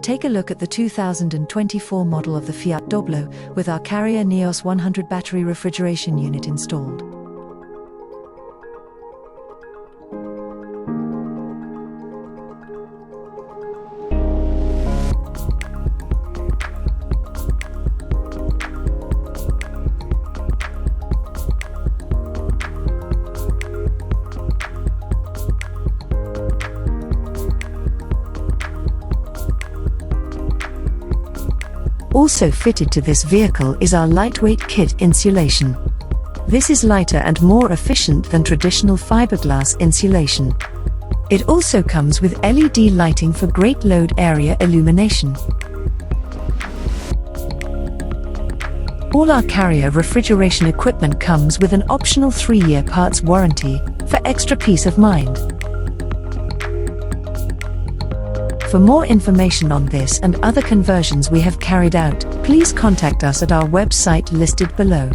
Take a look at the 2024 model of the FIAT Doblo with our Carrier Neos 100 battery refrigeration unit installed. Also fitted to this vehicle is our lightweight kit insulation. This is lighter and more efficient than traditional fiberglass insulation. It also comes with LED lighting for great load area illumination. All our Carrier refrigeration equipment comes with an optional 3-year parts warranty for extra peace of mind. For more information on this and other conversions we have carried out, please contact us at our website listed below.